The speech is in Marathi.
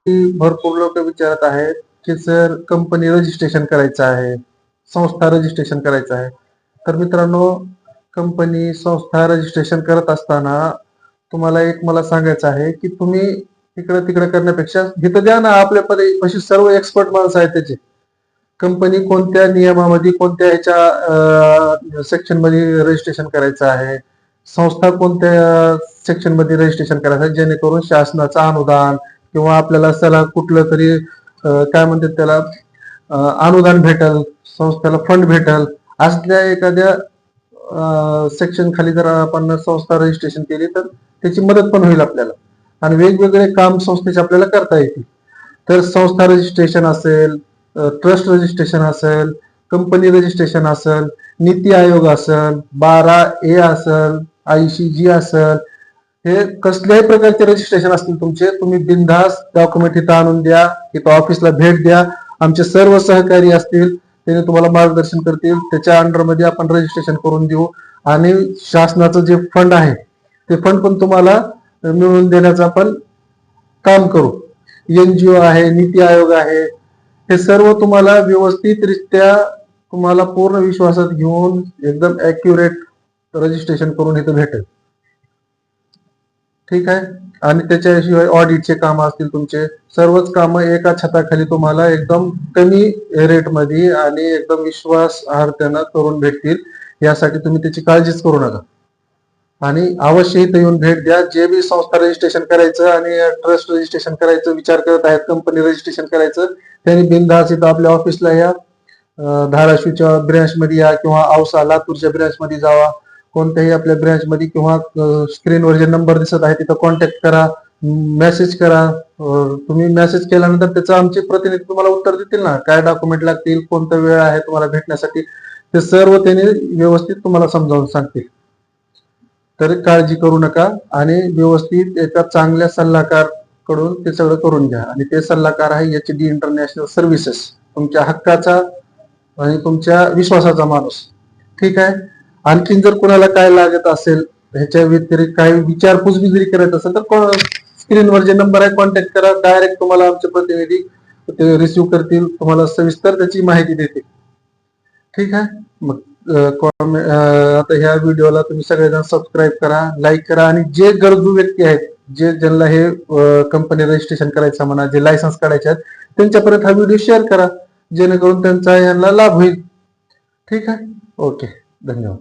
भरपूर लोक विचारत आहेत की सर कंपनी रजिस्ट्रेशन करायचं आहे, संस्था रजिस्ट्रेशन करायचं आहे. तर मित्रांनो, कंपनी संस्था रजिस्ट्रेशन करत असताना तुम्हाला एक मला सांगायचं आहे की तुम्ही इकडं तिकडं करण्यापेक्षा इथं द्या ना, आपल्या पाशी सर्व एक्सपर्ट माणसं आहेत त्याचे. कंपनी कोणत्या नियमामध्ये कोणत्या ह्याच्या सेक्शन मध्ये रजिस्ट्रेशन करायचं आहे, संस्था कोणत्या सेक्शन मध्ये रजिस्ट्रेशन करायचं आहे, जेणेकरून शासनाचं अनुदान किंवा आपल्याला चला कुठलं तरी काय म्हणतात त्याला अनुदान भेटल, संस्थेला फंड भेटल, असल्या एखाद्या सेक्शन खाली जर आपण संस्था रजिस्ट्रेशन केली तर त्याची मदत पण होईल आपल्याला आणि वेगवेगळे काम संस्थेचे आपल्याला करता येतील. तर संस्था रजिस्ट्रेशन असेल, ट्रस्ट रजिस्ट्रेशन असेल, कंपनी रजिस्ट्रेशन असेल, नीती आयोग असेल, 12A असेल, ICG असेल, हे कसल्याही प्रकारचे रजिस्ट्रेशन असतील तुमचे, तुम्ही बिनधास्त डॉक्युमेंट इथं आणून द्या, इथं ऑफिसला भेट द्या. आमचे सर्व सहकारी असतील, त्याने तुम्हाला मार्गदर्शन करतील. त्याच्या अंडरमध्ये आपण रजिस्ट्रेशन करून देऊ आणि शासनाचं जे फंड आहे ते फंड पण तुम्हाला मिळवून देण्याचं आपण काम करू. NGO आहे, नीती आयोग आहे, हे सर्व तुम्हाला व्यवस्थितरित्या तुम्हाला पूर्ण विश्वासात घेऊन एकदम ऍक्युरेट रजिस्ट्रेशन करून इथं भेटेल. ठीक आहे. आणि त्याच्याशिवाय ऑडिटचे काम असतील तुमचे, सर्वच कामं एका छताखाली तुम्हाला एकदम कमी रेटमध्ये आणि एकदम विश्वासार्हतेनं करून भेटतील. यासाठी तुम्ही त्याची काळजीच करू नका आणि अवश्य इथं येऊन भेट द्या. जे बी संस्था रजिस्ट्रेशन करायचं आणि ट्रस्ट रजिस्ट्रेशन करायचं विचार करत आहेत, कंपनी रजिस्ट्रेशन करायचं, त्यांनी बिनधास्त इथं आपल्या ऑफिसला या, धाराशिवच्या ब्रँच मध्ये या किंवा औसा लातूरच्या ब्रँच मध्ये जावा, कोणत्याही आपल्या ब्रँच मध्ये किंवा स्क्रीनवर जे नंबर दिसत आहे तिथं कॉन्टॅक्ट करा, मेसेज करा. तुम्ही मेसेज केल्यानंतर त्याचं आमचे प्रतिनिधी तुम्हाला उत्तर देतील ना, काय डॉक्युमेंट लागतील, कोणता वेळ आहे तुम्हाला भेटण्यासाठी, ते सर्व त्यांनी व्यवस्थित तुम्हाला समजावून सांगतील. तर काळजी करू नका आणि व्यवस्थित एका चांगल्या सल्लागार कडून ते सगळं करून घ्या. आणि ते सल्लागार आहे HD इंटरनॅशनल सर्व्हिसेस, तुमच्या हक्काचा आणि तुमच्या विश्वासाचा माणूस. ठीक आहे. आणखीन जर कोणाला काय लागत असेल, ह्याच्या व्यतिरिक्त काही विचारपूस जरी करायचं असेल तर स्क्रीनवर जे नंबर आहे कॉन्टॅक्ट करा. डायरेक्ट तुम्हाला आमचे प्रतिनिधी ते रिसिव्ह करतील, तुम्हाला सविस्तर त्याची माहिती देतील. ठीक आहे. मग आता ह्या व्हिडिओला तुम्ही सगळेजण सबस्क्राईब करा, लाईक करा आणि जे गरजू व्यक्ती आहेत, जे ज्यांना हे कंपनी रजिस्ट्रेशन करायचं म्हणा, जे लायसन्स काढायचे आहेत, त्यांच्यापर्यंत हा व्हिडिओ शेअर करा, जेणेकरून त्यांचा यांना लाभ होईल. ठीक आहे. ओके. धन्यवाद.